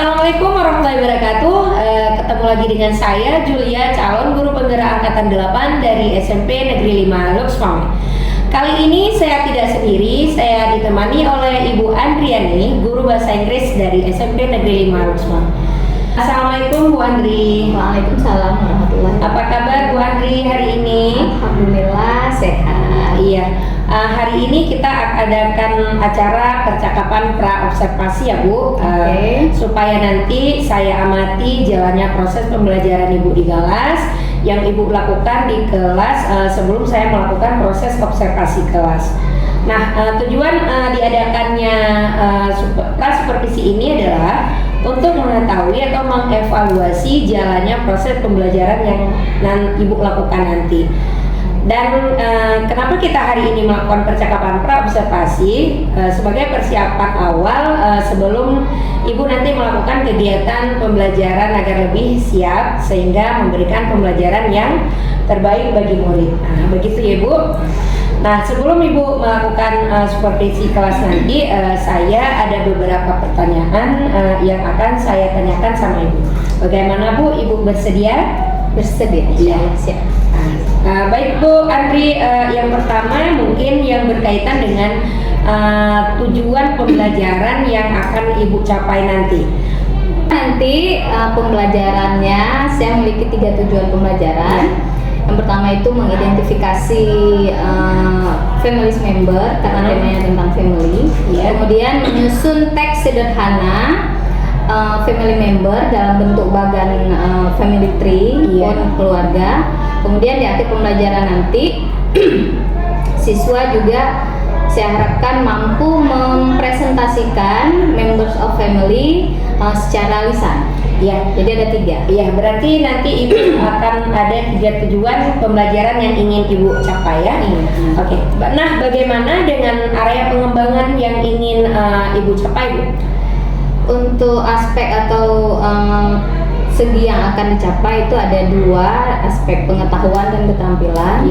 Assalamualaikum warahmatullahi wabarakatuh. Ketemu lagi dengan saya Julia, calon guru penggerak angkatan 8 dari SMP Negeri 5 Luxfam. Kali ini saya tidak sendiri, saya ditemani oleh Ibu Andriani, guru bahasa Inggris dari SMP Negeri 5 Luxfam. Assalamualaikum Bu Andri. Waalaikumsalam warahmatullahi wabarakatuh. Apa kabar Bu Andri hari ini? Alhamdulillah sehat. Iya. Hari ini kita adakan acara percakapan pra-observasi ya Bu. Supaya nanti saya amati jalannya proses pembelajaran Ibu di kelas, yang Ibu lakukan di kelas sebelum saya melakukan proses observasi kelas. Nah, tujuan diadakannya pra-supervisi ini adalah untuk mengetahui atau mengevaluasi jalannya proses pembelajaran yang Ibu lakukan nanti. Dan kenapa kita hari ini melakukan percakapan pra-observasi sebagai persiapan awal sebelum Ibu nanti melakukan kegiatan pembelajaran agar lebih siap sehingga memberikan pembelajaran yang terbaik bagi murid. Nah, begitu ya Bu. Nah, sebelum Ibu melakukan supervisi kelas nanti, saya ada beberapa pertanyaan yang akan saya tanyakan sama Ibu. Bagaimana Bu? Ibu bersedia? Bersedia. Iya. Siap. Baik Bu Andri, yang pertama mungkin yang berkaitan dengan tujuan pembelajaran yang akan Ibu capai nanti. Nanti pembelajarannya saya memiliki 3 tujuan pembelajaran. Yang pertama itu mengidentifikasi family member karena temanya tentang family. Kemudian menyusun teks sederhana family member dalam bentuk bagan family tree keluarga. Kemudian di akhir pembelajaran nanti siswa juga saya harapkan mampu mempresentasikan members of family secara lisan. Ya, jadi ada 3. Ya, berarti nanti Ibu akan ada 3 tujuan pembelajaran yang ingin Ibu capai ya. Oke. Nah, bagaimana dengan area pengembangan yang ingin Ibu capai Bu? Untuk aspek atau segi yang akan dicapai itu ada 2 aspek, pengetahuan dan keterampilan.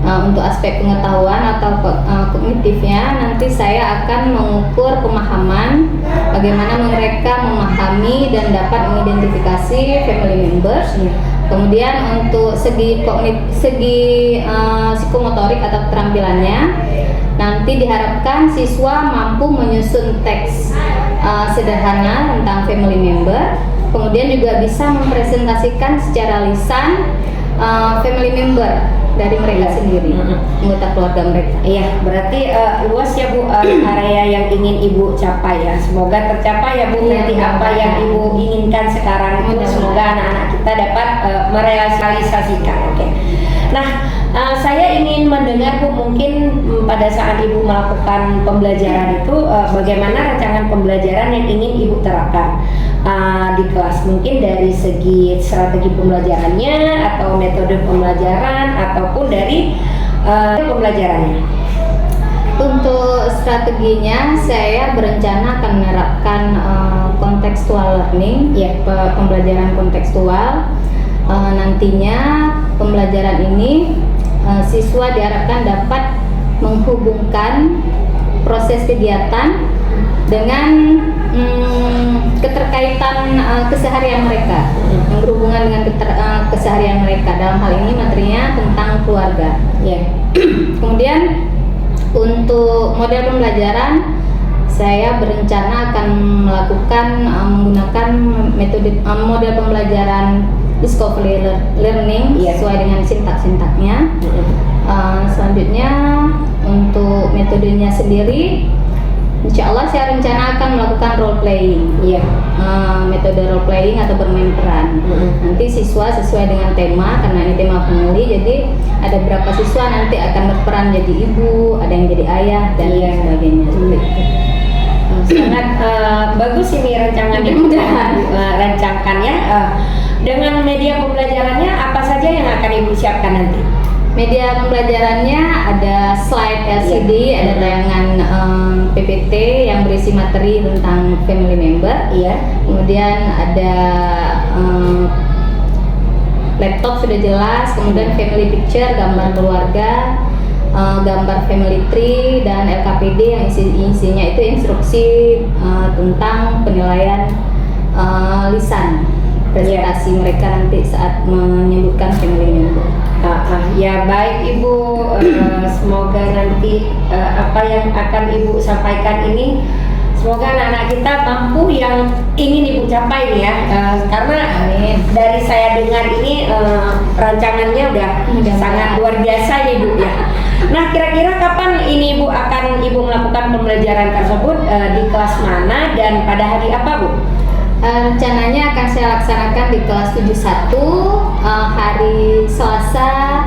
Untuk aspek pengetahuan atau kognitifnya nanti saya akan mengukur pemahaman bagaimana mereka memahami dan dapat mengidentifikasi family members. Kemudian untuk segi psikomotorik atau keterampilannya nanti diharapkan siswa mampu menyusun teks sederhana tentang family member, kemudian juga bisa mempresentasikan secara lisan family member dari mereka sendiri, anggota keluarga mereka. Iya, berarti luas ya Bu area yang ingin Ibu capai ya. Semoga tercapai ya Bu nanti apa yang Ibu inginkan sekarang itu. Semoga anak-anak kita dapat merealisasikan. Oke. Nah, saya ingin mendengar Bu mungkin pada saat Ibu melakukan pembelajaran itu bagaimana rancangan pembelajaran yang ingin Ibu terapkan di kelas, mungkin dari segi strategi pembelajarannya atau metode pembelajaran ataupun dari pembelajarannya. Untuk strateginya saya berencana akan menerapkan contextual learning, pembelajaran kontekstual. Nantinya pembelajaran ini siswa diharapkan dapat menghubungkan proses kegiatan dengan keterkaitan keseharian mereka, yang berhubungan dengan keseharian mereka. Dalam hal ini materinya tentang keluarga. Kemudian untuk model pembelajaran saya berencana akan melakukan menggunakan metode model pembelajaran discovery learning sesuai dengan sintak-sintaknya. Selanjutnya untuk metodenya sendiri, insya Allah saya rencana akan melakukan role playing, metode role playing atau bermain peran. Nanti siswa sesuai dengan tema, karena ini tema family, jadi ada beberapa siswa nanti akan berperan jadi ibu, ada yang jadi ayah dan sebagainya. Sangat bagus ini rancangan yang rancangkan ya. Dengan media pembelajarannya apa saja yang akan Ibu siapkan nanti? Media pembelajarannya ada slide LCD, ada tayangan PPT yang berisi materi tentang family member. Kemudian ada laptop sudah jelas, kemudian family picture, gambar keluarga, gambar family tree, dan LKPD yang isinya itu instruksi tentang penilaian lisan presentasi mereka nanti saat menyebutkan family member. Ya baik Ibu, semoga nanti apa yang akan Ibu sampaikan ini semoga anak-anak kita mampu yang ingin Ibu capai nih ya, karena dari saya dengar ini rancangannya udah sangat luar biasa ya Ibu ya. Nah kira-kira kapan ini Ibu akan melakukan pembelajaran tersebut, di kelas mana dan pada hari apa Bu? Rencananya akan saya laksanakan di kelas 71 hari Selasa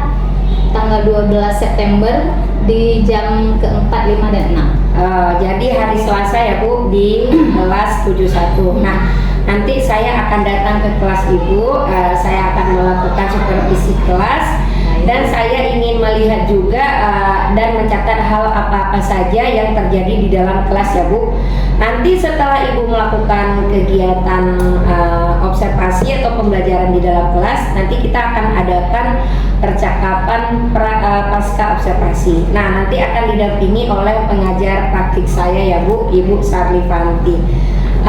tanggal 12 September di jam ke-4, 5, dan 6. Jadi hari Selasa ya Bu di kelas 71. Nah nanti saya akan datang ke kelas Ibu, saya akan melakukan supervisi kelas dan saya ingin melihat juga dan mencatat hal apa-apa saja yang terjadi di dalam kelas ya Bu. Nanti setelah Ibu melakukan kegiatan observasi atau pembelajaran di dalam kelas, nanti kita akan adakan percakapan pasca observasi. Nah nanti akan didampingi oleh pengajar praktik saya ya Bu, Ibu Sarlifanti.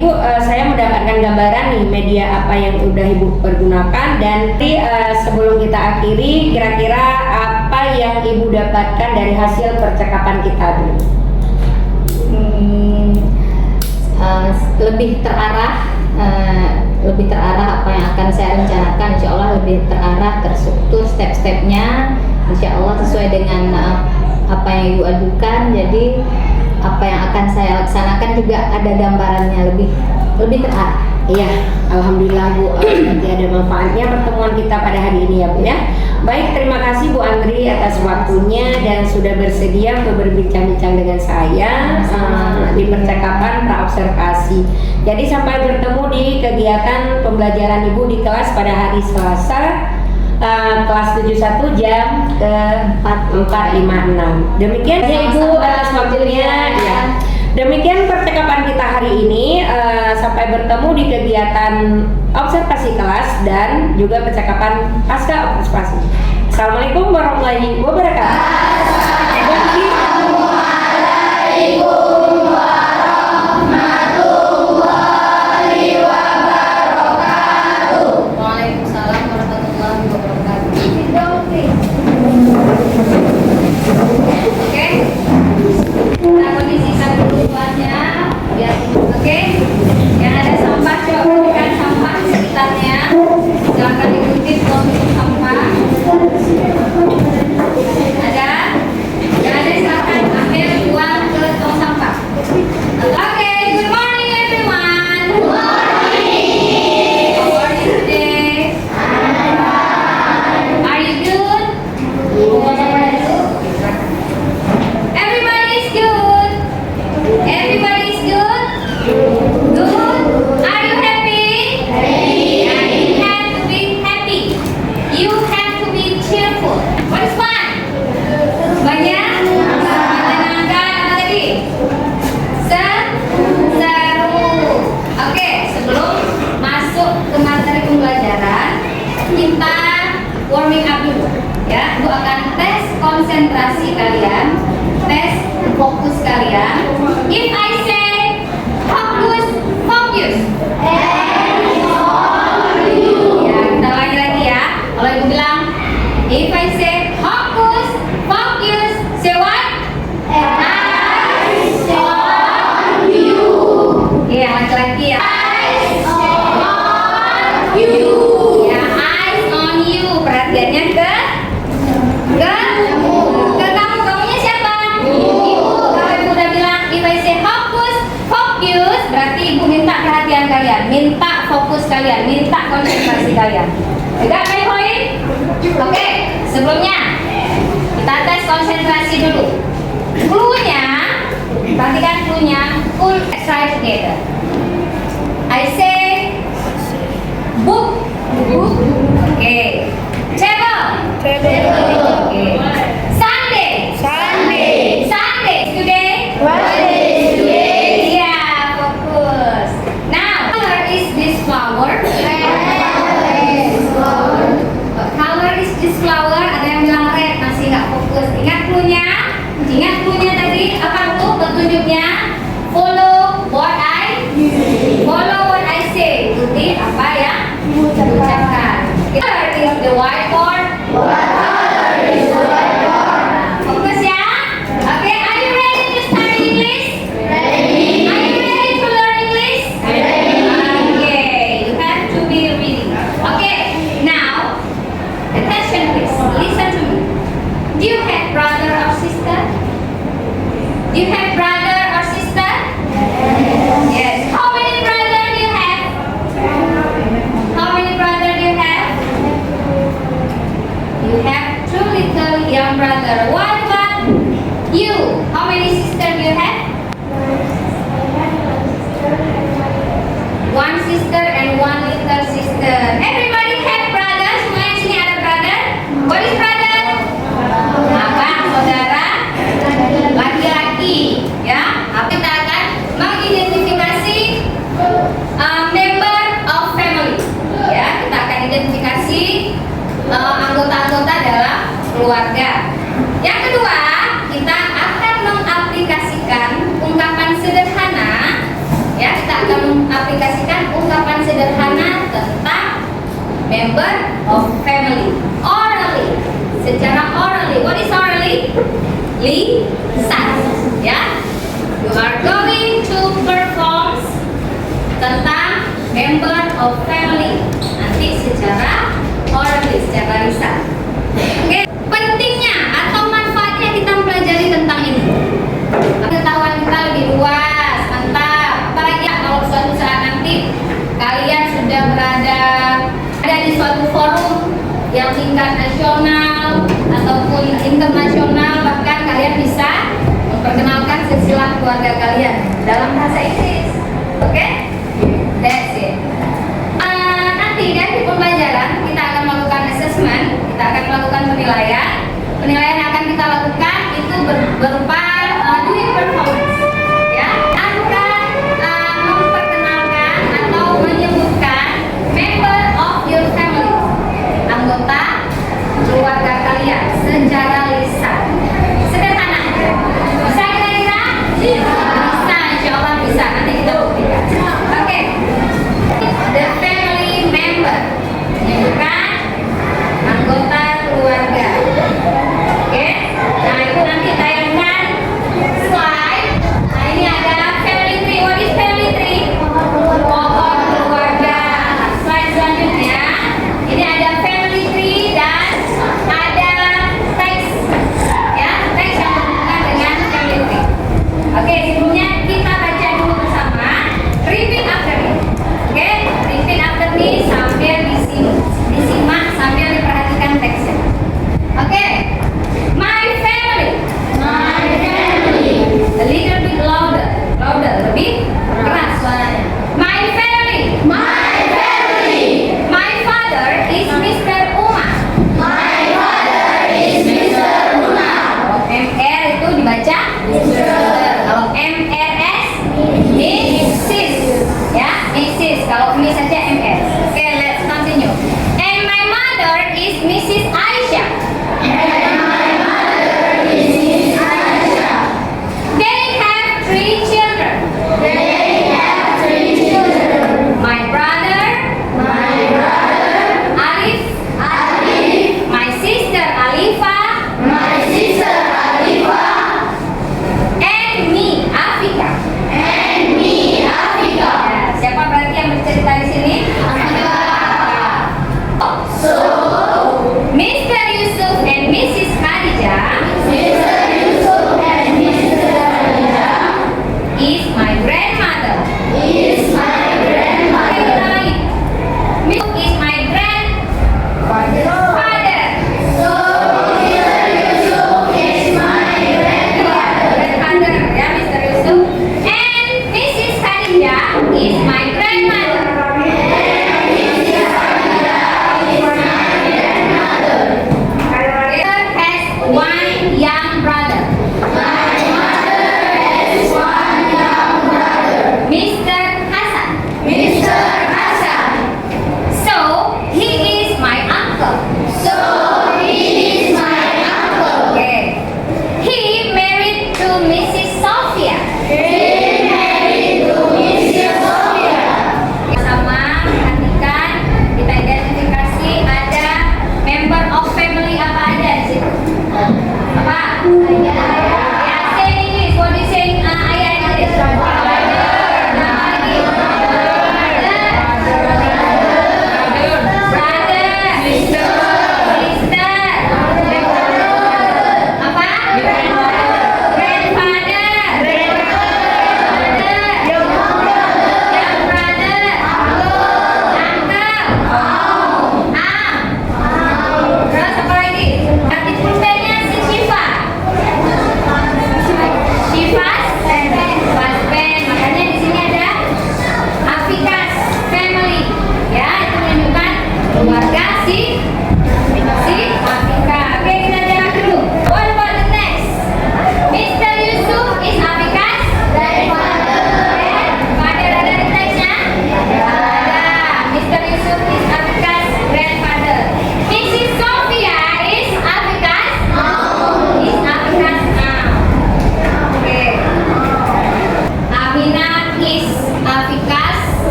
Ibu, saya mendapatkan gambaran nih media apa yang udah Ibu pergunakan, dan nanti sebelum kita akhiri, kira-kira apa yang Ibu dapatkan dari hasil percakapan kita Bu? Lebih terarah apa yang akan saya rencanakan, insya Allah lebih terarah, terstruktur step-stepnya, insya Allah sesuai dengan apa yang Ibu ajukan. Jadi apa yang akan saya laksanakan juga ada gambarannya, lebih terarah. Iya, alhamdulillah Bu, nanti ada manfaatnya pertemuan kita pada hari ini ya Bu ya. Baik, terima kasih Bu Andri atas waktunya dan sudah bersedia untuk berbincang-bincang dengan saya di percakapan praobservasi. Jadi sampai bertemu di kegiatan pembelajaran Ibu di kelas pada hari Selasa, kelas 71 jam ke 4.56. Demikian ya Ibu atas waktunya ya. Demikian percakapan kita hari ini, sampai bertemu di kegiatan observasi kelas dan juga percakapan pasca observasi. Assalamualaikum warahmatullahi wabarakatuh. konsentrasi kalian, tes fokus kalian. If I say fokus, focus. Ya, kita ulangi lagi ya. Kalau ibu bilang, if I say fokus, focus, say what? Eyes on you. Ya, laki-laki ya. Eyes on you. Ya, eyes on you. Perhatiannya ke kamu, kamunya siapa? Ibu. Kalau ibu udah bilang if I say fokus, focus, berarti ibu minta perhatian kalian, minta fokus kalian, minta konsentrasi kalian. Enggak kayak poin? Oke, sebelumnya kita tes konsentrasi dulu. Clue-nya, perhatikan clue-nya, full try together. I say book, book. Oke. Table. Okay. Sunday. Today. Yeah, focus. Now, what color is this flower? What color is this flower? Ada yang bilang red, masih nggak fokus. Ingat clue-nya? Tadi apa tuh petunjuknya? Follow what I say. nanti apa yang diucapkan. Here is the whiteboard. Fokus ya. Oke, are you ready to start English? Are you ready to learn English? Okay, you have to be ready. Okay, now attention please. Listen to me. Do you have brother or sister? Do you have brother or sister? Yes. How many brother do you have? How many brother do you have? You have two little young brother. What about you? How many sister do you have? One sister and one little sister. Everybody have brother. Semua di sini ada brother. What is brother? Abang, saudara, laki-laki. Ya, kita akan mengidentifikasi member of family. Ya, kita akan identifikasi anggota-anggota dalam keluarga. Yang kedua, kita akan mengaplikasikan ungkapan sederhana. Ya, kita akan mengaplikasikan ungkapan sederhana tentang member of family. Orally, secara orally. What is orally? Lisan. Ya, you are going to perform tentang member of family nanti secara orally, secara lisan. Oke, pentingnya atau manfaatnya kita mempelajari tentang ini. Pengetahuan kita lebih luas, mantap. Apalagi ya, kalau suatu saat nanti kalian sudah berada di suatu forum yang tingkat nasional ataupun internasional, bahkan kalian bisa memperkenalkan silsilah keluarga kalian dalam bahasa Inggris. Oke? That's it. Nanti dari pembelajaran kita akan melakukan assessment, kita akan melakukan penilaian. Penilaian yang akan kita lakukan itu berupa doing performance. Ya, akan memperkenalkan atau menyebutkan member of your family, anggota keluarga kalian secara lisan. Sederhana. Bisa kira-kira? Bisa, insya Allah bisa. Nanti kita buktikan.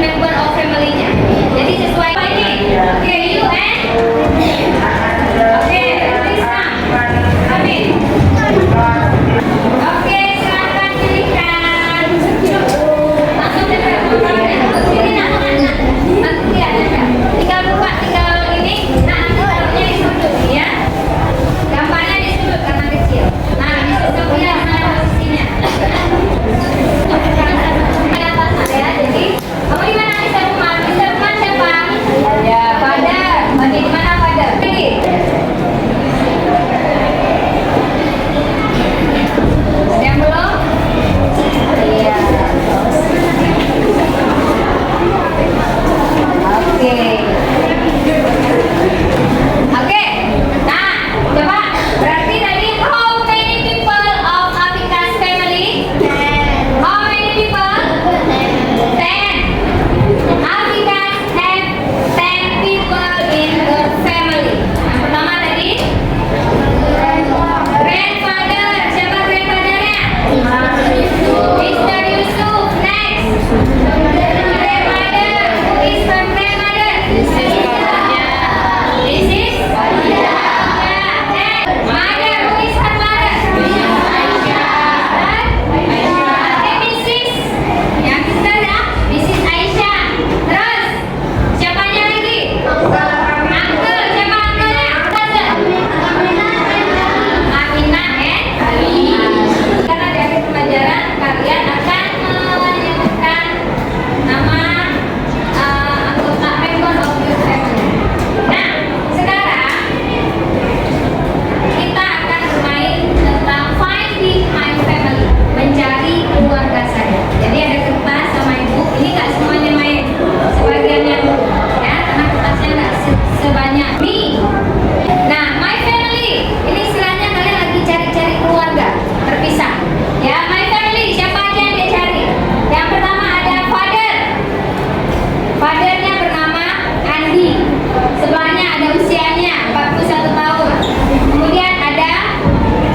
member of family-nya. Jadi sesuai ini. Oke, you and oke, please come in. Oke, silakan pilihkan. Langsung tempel. Sini nak. Nanti dia ada. Tinggal buka, tinggal ini. Nah, nanti taruhnya di sudut ya. Gambarnya di sudut karena kecil. Nah, di sudut ya, mana posisinya? Ada atas ya. Jadi, kamu di mana Mr. Umar? Mr. Umar siapa? Ya, Father. Oke, di mana Father? Pergi. Ada yang belum? Iya. Oke. Oke. Nah, coba berarti tadi how many people of Afika's family? How many people? 10. Afika have 10 people in her family. Yang pertama tadi grandfather. Siapa grandfathernya? Mr. Yusuf. Next. Grandmother. Who is her grandmother? This is Khadijah. This is Khadijah. Next. Mother. Who is her mother? Aisyah. Okay, Mrs. Yang kita ya. Mrs. Aisyah. Terus siapanya lagi? Uncle. Siapa uncle-nya? Aminah and Ali. Karena di akhir pelajaran kalian akan menyebutkan nama anggota member of your family. Nah, sekarang kita akan bermain tentang finding my family, mencari keluarga saya. Jadi ada kertas sama ibu. Ini nggak semuanya main, sebagiannya ya, karena kertasnya nggak sebanyak me. Nah, my family ini istilahnya kalian lagi cari-cari keluarga terpisah. Ya, my family siapa aja yang dia cari? Yang pertama ada father. Fathernya bernama Andi. Sebelahnya ada usianya 41 tahun. Kemudian ada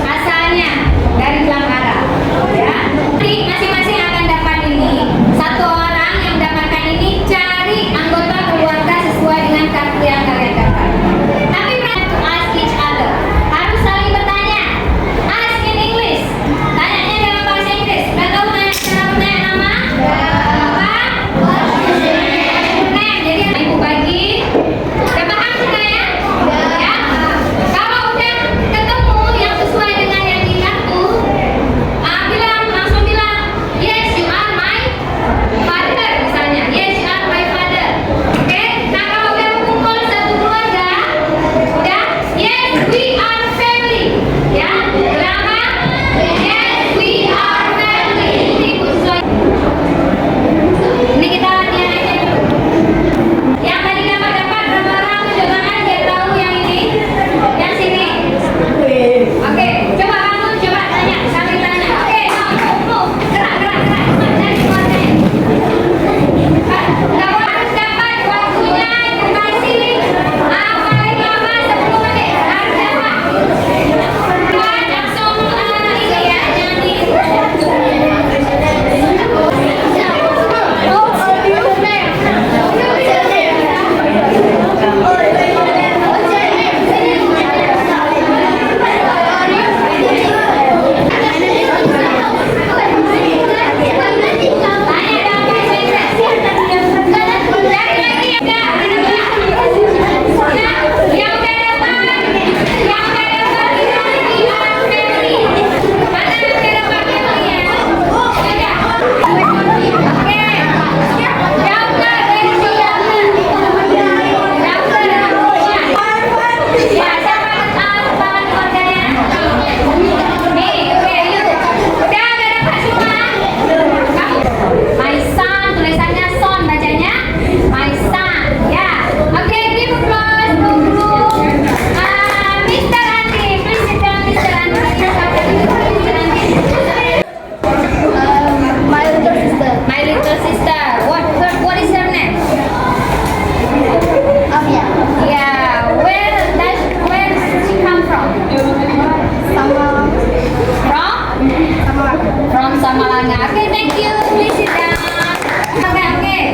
asalnya dari Belangkara. Ya. Nanti masing-masing akan dapat ini. Satu orang yang mendapatkan ini cari anggota keluarga sesuai dengan kartu yang kalian dapat. Tapi to ask each other. Harus saling bertanya. Ask in English. Tanyanya dalam bahasa Inggris. Udah tahu tanya nama? Apa? Name. Jadi ibu bagi. Udah paham sudah ya? Ya. Kalau udah ketemu yang sesuai dengan yang di kartu, langsung bilang, yes you are my father misalnya. Yes you are my father. Oke? Nah kalau udah kumpul satu keluarga, udah, yes we are family. Ya, berapa? Yes we are family. Ini khusus. Ini kita latihan aja dulu. Yang tadi dapat berapa orang tujuh tangan biar tahu yang ini, yang sini. Oke, coba kamu coba tanya, sambil tanya. Oke, move, gerak, cari keluarganya. Kamu harus dapat waktunya dikasih paling lama 10 menit. Harus dapat. Bukan langsung ini ya, nyanyi. My son, tulisannya son bacanya. My son, ya. Oke, give applause to group. Mr. Andi, please sit down, Mr. Andi. My little sister. My little sister. What is her name? Afia. Yeah. Where does she come from? From Samalanga. Okay, thank you. Please sit down. Okay. Okay.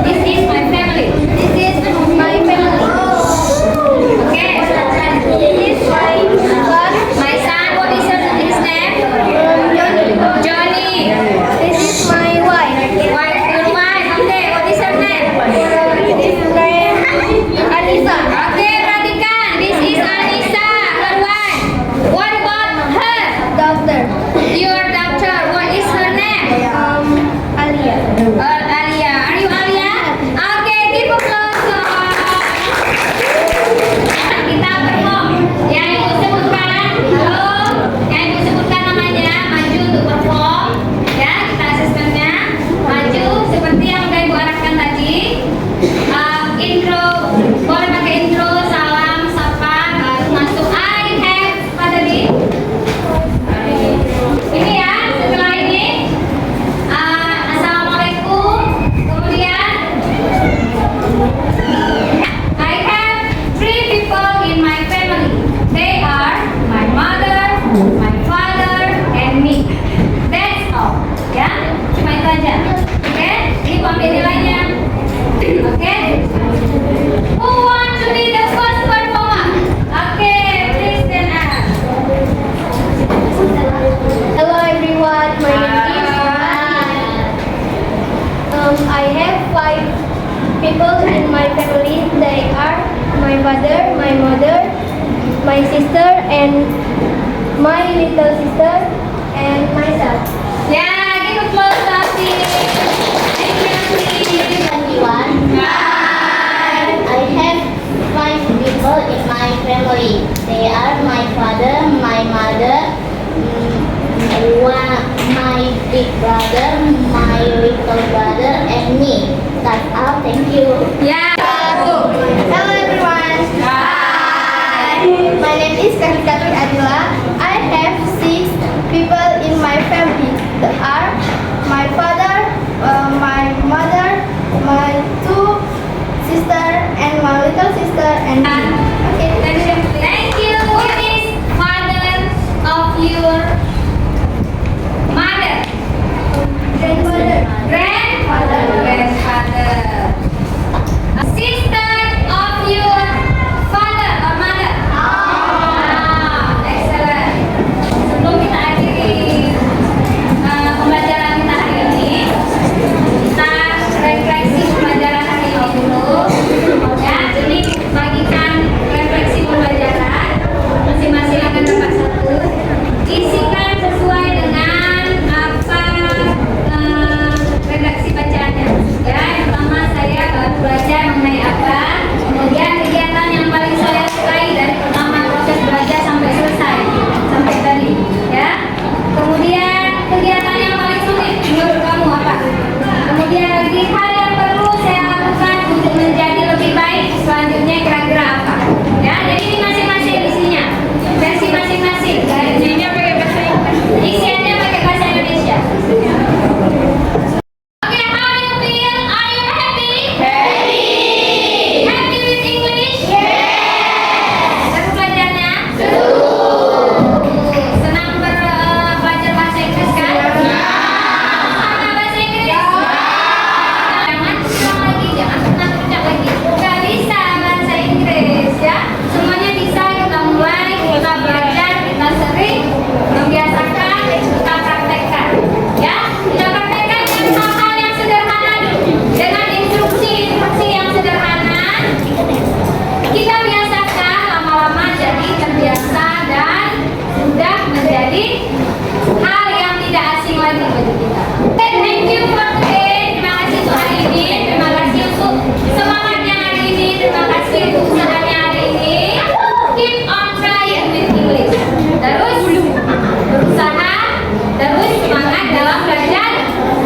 This is my family. This is my family. Okay. This is my son. My son. What is his name? Johnny. This is my wife. Wife. Your wife. Okay. What is her name? This is name Anissa. Okay, perhatikan. This is Anissa. Her wife. What about her? Doctor. Your doctor. What is her name? Alia. Alia. Are you Alia? Okay, give a applause to her. Kita perform. Yang ibu sebutkan, halo. Yang ibu sebutkan namanya, maju untuk perform. Ya, kita asesmennya. Maju seperti yang udah ibu arahkan tadi. Intro, boleh pakai intro, salam, sapa, baru masuk. I have, apa tadi? Ini ya, setelah ini Assalamualaikum. Kemudian I have 3 people in my family. They are my mother, my father, and me. That's all. Ya, cuma itu aja. Oke, ini aku ambil nilainya. Oke. Who want to be the first performer? Okay, please stand up. Hello everyone, my name is I have 5 people in my family. They are my father, my mother, my sister, and my little sister, and myself. Ya, give applause to Afi. Thank you, Afi. Everyone. I have 5 people in my family. They are my father, my mother, my big brother, my little brother, and me. That's all. Thank you. Ya. Hello everyone. Hi. My name is Kahikatul Adila. I have 6 people in my family. They are my father, my mother, my 2 sister, and my little sister, and me. Okay. Thank you. Who is father of your mother? Grandmother. Grandfather. Grandfather. Sister of your father or mother? Excellent. Sebelum kita akhiri pembelajaran kita hari ini, kita refleksi pembelajaran hari ini dulu. Ya, jadi bagikan refleksi pembelajaran masing-masing akan dapat 1. Isikan sesuai dengan apa redaksi bacaannya. Ya, yang pertama saya baru belajar mengenai apa, kemudian kegiatan yang paling saya sukai dari pertama proses belajar sampai selesai sampai tadi. Ya, kemudian kegiatan yang paling sulit menurut kamu apa? Kemudian lagi hal yang perlu saya lakukan untuk menjadi lebih baik selanjutnya kira-kira apa? Ya, jadi ini masing-masing isinya, versi masing-masing. Isinya pakai bahasa Inggris. Isiannya pakai bahasa Indonesia. Okay, how you feel? Are you happy? Happy. Happy with English? Yes. Seru belajarnya? Seru. Senang belajar bahasa Inggris kan? Sama bahasa Inggris? Jangan ulang lagi, jangan pernah terucap lagi. Gak bisa bahasa Inggris ya. Semuanya bisa, kita mulai, kita belajar, kita sering membiasakan, kita praktekkan. Ya, kita praktekkan dengan hal-hal yang sederhana dulu. Dengan instruksi yang sederhana, kita biasakan lama-lama jadi terbiasa dan sudah menjadi hal yang tidak asing lagi bagi kita. Thank you for today. Terima kasih untuk hari ini. Terima kasih untuk semangatnya hari ini. Terima kasih untuk usahanya hari ini. Keep on trying with English. Terus berusaha, terus semangat dalam belajar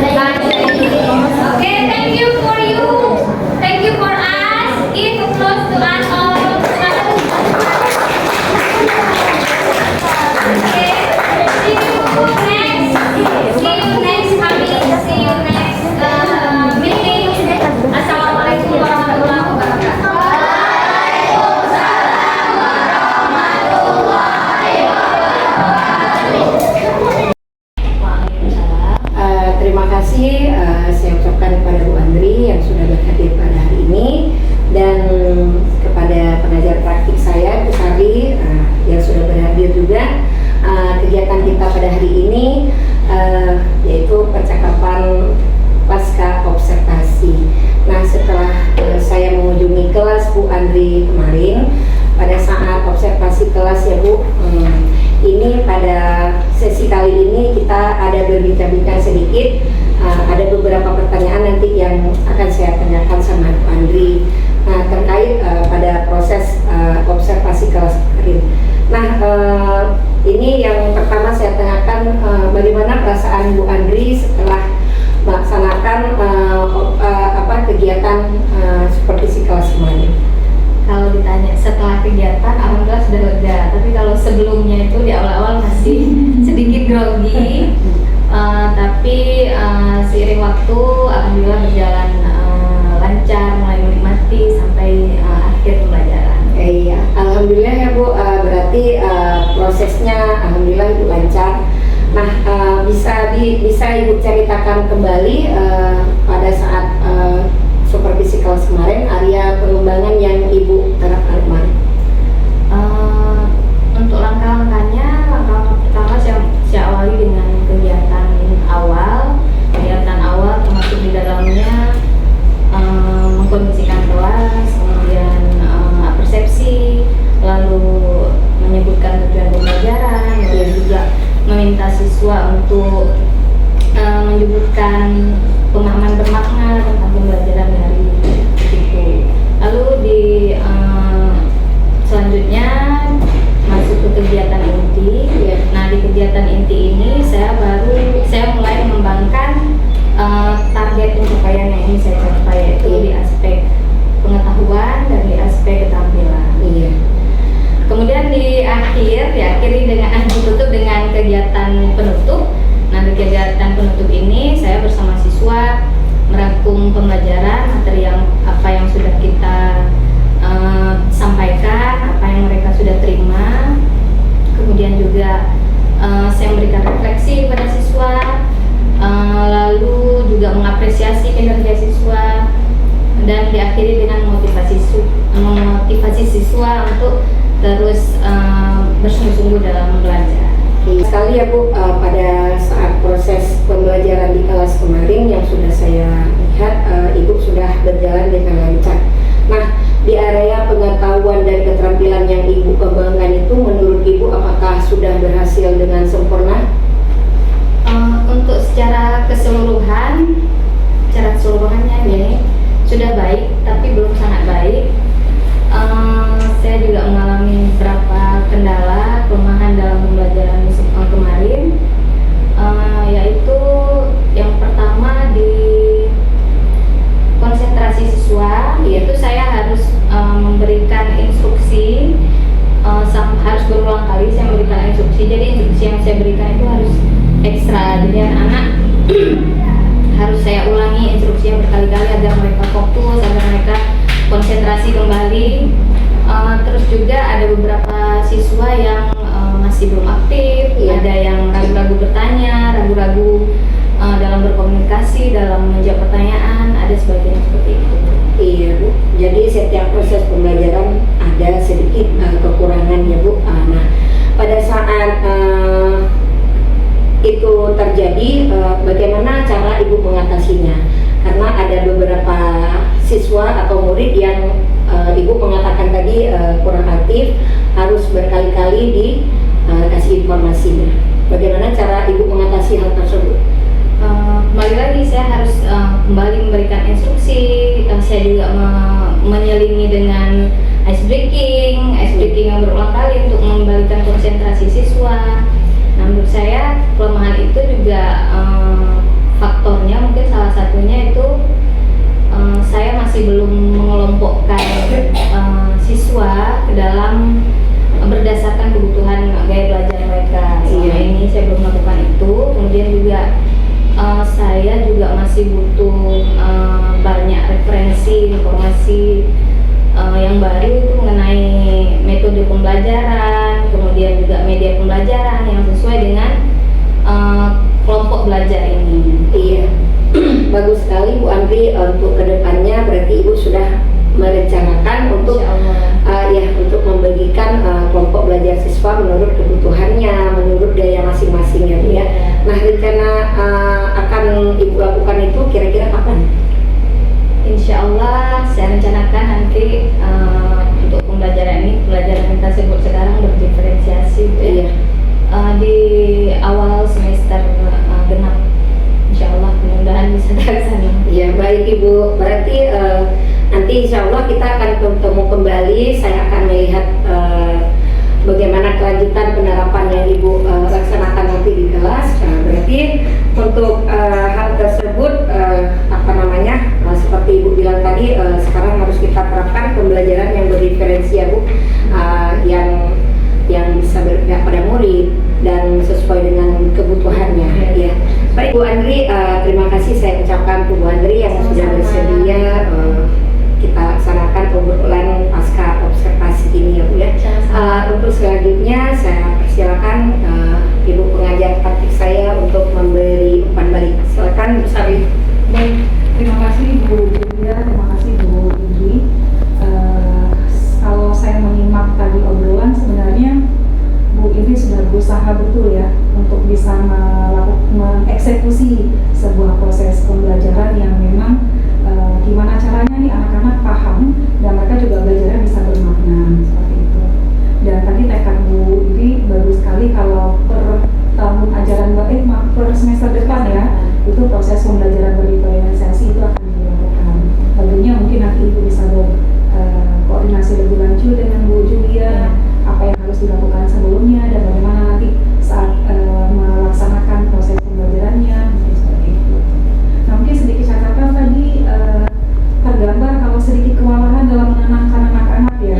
bahasa Inggris. Okay, thank you for you. Thank you for us. Give applause to us all. Okay, see you next. See you next kami. See you next meeting. Assalamualaikum warahmatullahi wabarakatuh. Terima kasih saya ucapkan kepada Bu Andri Andri yang sudah berhadir pada hari ini, dan kepada pengajar praktik saya Bu Sari yang sudah berhadir juga. Kegiatan kita pada hari ini yaitu percakapan pasca observasi. Nah, setelah saya mengunjungi kelas Bu Andri kemarin, pada saat observasi kelas ya Bu, ini pada sesi kali ini kita ada berbincang-bincang sedikit. Ada beberapa pertanyaan nanti yang akan saya tanyakan sama Bu Andri terkait pada proses observasi kelas kemarin. Nah, ini yang pertama saya tanyakan, bagaimana perasaan Bu Andri setelah melaksanakan kegiatan supervisi kelas kemarin? Kalau ditanya setelah kegiatan, alhamdulillah sudah lega. Tapi kalau sebelumnya itu di awal-awal masih sedikit grogi. Tapi seiring waktu, alhamdulillah berjalan lancar, mulai menikmati sampai akhir pembelajaran. Iya, alhamdulillah ya Bu. Berarti prosesnya alhamdulillah Ibu lancar. Nah, bisa Ibu ceritakan kembali pada saat supervisi kelas kemarin, area pengembangan yang Ibu terapkan kemarin? Untuk langkah-langkahnya, langkah pertama saya awali dengan kegiatan awal termasuk di dalamnya mengkondisikan kelas, kemudian persepsi, lalu menyebutkan tujuan pembelajaran, kemudian juga meminta siswa untuk menyebutkan pemahaman bermakna tentang pembelajaran dari itu. Lalu di selanjutnya masuk ke kegiatan inti. Nah, di kegiatan inti ini saya mulai mengembangkan target pencapaian yang ingin saya capai, yaitu di aspek pengetahuan dan di aspek keterampilan. Iya. Kemudian diakhiri ditutup dengan kegiatan penutup. Nah, di kegiatan penutup ini saya bersama siswa merangkum pembelajaran, materi apa yang sudah kita sampaikan, apa yang mereka sudah terima. Kemudian juga saya memberikan refleksi pada siswa, lalu juga mengapresiasi kinerja siswa, dan diakhiri dengan memotivasi siswa untuk terus bersungguh-sungguh dalam belajar. Sekali ya Bu, pada saat proses pembelajaran di kelas kemarin yang sudah saya lihat, Ibu sudah berjalan dengan lancar. Nah, di area pengetahuan dan keterampilan yang Ibu kembangkan itu, menurut Ibu apakah sudah berhasil dengan sempurna? Untuk secara keseluruhannya ini sudah baik, tapi belum sangat baik. Saya juga mengalami beberapa kendala, kelemahan dalam pembelajaran kemarin, yaitu yang pertama di konsentrasi siswa, yaitu saya harus memberikan instruksi, harus berulang kali saya memberikan instruksi. Jadi instruksi yang saya berikan itu harus ekstra, jadi anak-anak harus saya ulangi instruksi yang berkali-kali agar mereka fokus, agar mereka konsentrasi kembali. Terus juga ada beberapa siswa yang masih belum aktif, ada yang ragu-ragu bertanya, ragu-ragu dalam berkomunikasi, dalam menjawab pertanyaan, ada sebagian seperti itu. Iya Bu, jadi setiap proses pembelajaran ada sedikit kekurangan ya Bu. Nah, pada saat itu terjadi, bagaimana cara Ibu mengatasinya? Karena ada beberapa siswa atau murid yang Ibu mengatakan tadi kurang aktif, harus berkali-kali dikasih informasinya. Bagaimana cara Ibu mengatasi hal tersebut? Kembali lagi saya harus kembali memberikan instruksi. Saya juga menyelingi dengan ice breaking yang berulang kali untuk mengembalikan konsentrasi siswa. Nah, menurut saya kelemahan itu juga faktornya mungkin salah satunya itu saya masih belum mengelompokkan siswa ke dalam berdasarkan kebutuhan gaya belajar mereka. Selama ini saya belum melakukan itu. Kemudian juga saya juga masih butuh banyak referensi informasi yang baru itu mengenai metode pembelajaran, kemudian juga media pembelajaran yang sesuai dengan kelompok belajar ini. Iya, bagus sekali Bu Andri. Andri untuk kedepannya berarti Ibu sudah merencanakan untuk untuk membagikan kelompok belajar siswa menurut kebutuhannya, menurut gaya masing-masing ya Bu ya. Nah rencana akan Ibu lakukan itu kira-kira kapan? Insya Allah saya rencanakan nanti untuk pembelajaran yang kita sebut sekarang berdiferensiasi di awal semester genap. Insya Allah mudah-mudahan bisa terlaksana. Ya baik Ibu, berarti nanti Insya Allah kita akan bertemu kembali. Saya akan melihat bagaimana kelanjutan penerapan yang Ibu laksanakan nanti di kelas. Berarti untuk hal tersebut seperti Ibu bilang tadi, sekarang harus kita terapkan pembelajaran yang berdiferensi ya Bu, yang bisa berpihak pada murid dan sesuai dengan kebutuhannya ya. Baik Bu Andri, terima kasih saya ucapkan Bu Andri yang sudah bersedia kita laksanakan obrolan pasca observasi ini ya Bu ya. Untuk selanjutnya saya persilakan Ibu pengajar praktik saya untuk memberi umpan balik. Silakan Bu Sari. Baik, terima kasih Bu Julia, terima kasih Bu Indri. Kalau saya menyimak tadi obrolan, sebenarnya Bu Indri sudah berusaha betul ya untuk bisa mengeksekusi sebuah proses pembelajaran yang memang gimana caranya nih anak-anak paham dan mereka juga belajarnya bisa bermakna seperti itu. Dan tadi tekad Bu Indri bagus sekali kalau per tahun ajaran per semester depan ya, itu proses pembelajaran berdiferensiasi itu akan dilakukan. Tentunya mungkin nanti Ibu bisa koordinasi lebih lanjut dengan Bu Julia apa yang harus dilakukan sebelumnya dan bagaimana nanti saat melaksanakan proses pembelajarannya seperti itu. Nah mungkin sedikit catatan tadi tergambar kalau sedikit kewalahan dalam menenangkan anak-anak ya,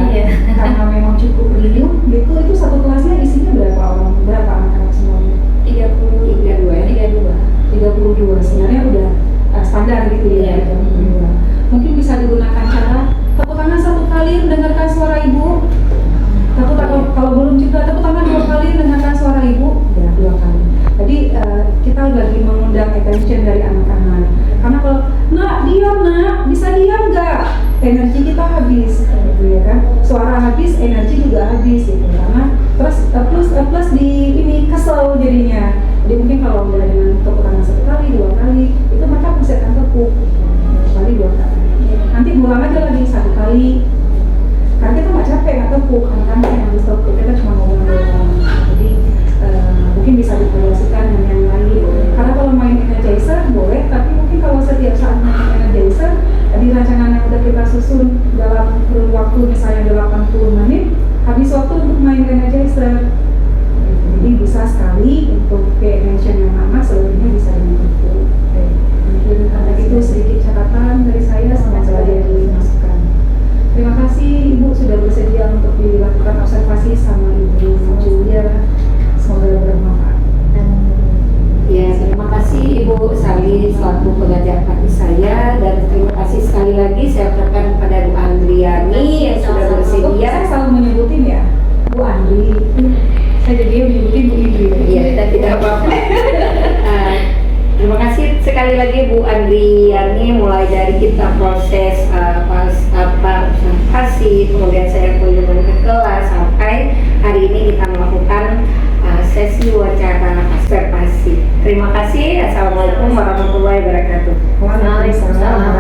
karena memang cukup riuh gitu. Itu satu kelasnya isinya berapa anak-anak semuanya? 32 sebenarnya udah standar gitu ya. Mungkin bisa digunakan cara tepuk tangan 1 kali mendengarkan suara ibu, kalau belum juga tepuk tangan 2 kali mendengarkan suara ibu, ya 2 kali. Jadi kita lagi mengundang attention dari anak-anak, karena kalau nak diam nak, bisa diam nggak, energi kita habis gitu ya kan, suara habis energi juga habis gitu, karena terus plus di ini kesel jadinya. Jadi mungkin kalau udah dengan tepuk tangan 1 kali 2 kali itu mereka bisa akan tepuk kali 2 kali, nanti ulang aja lagi 1 kali, karena kita nggak capek nggak tepuk, anak-anak yang harus tepuk, kita cuma ngomong doang. Jadi mungkin bisa dikomunikasikan dengan yang lain, karena kalau main energizer boleh, tapi mungkin kalau setiap saat main energizer di rancangan yang udah kita susun dalam kurun waktu misalnya 80 menit, habis waktu untuk main energizer. Jadi bisa sekali untuk pay attention yang anak, selebihnya bisa dengan tepuk. Mungkin karena itu sedikit catatan dari saya, semoga jadi masukan. Terima kasih Ibu sudah bersedia untuk dilakukan observasi sama Ibu Julia. Semoga bermanfaat. Ya, terima kasih Ibu Sari selaku pengajar praktik saya, dan terima kasih sekali lagi saya ucapkan kepada Bu Andriani yang sudah bersedia. Saya selalu menyebutin ya Bu Andri. Saya jadi menyebutin Bu Indri. Iya, tidak apa-apa. Terima kasih sekali lagi Bu Andriani, mulai dari kita proses observasi, kemudian saya kunjungan ke kelas, sampai hari ini kita melakukan sesi wawancara observasi. Terima kasih. Assalamualaikum warahmatullahi wabarakatuh. Waalaikumsalam.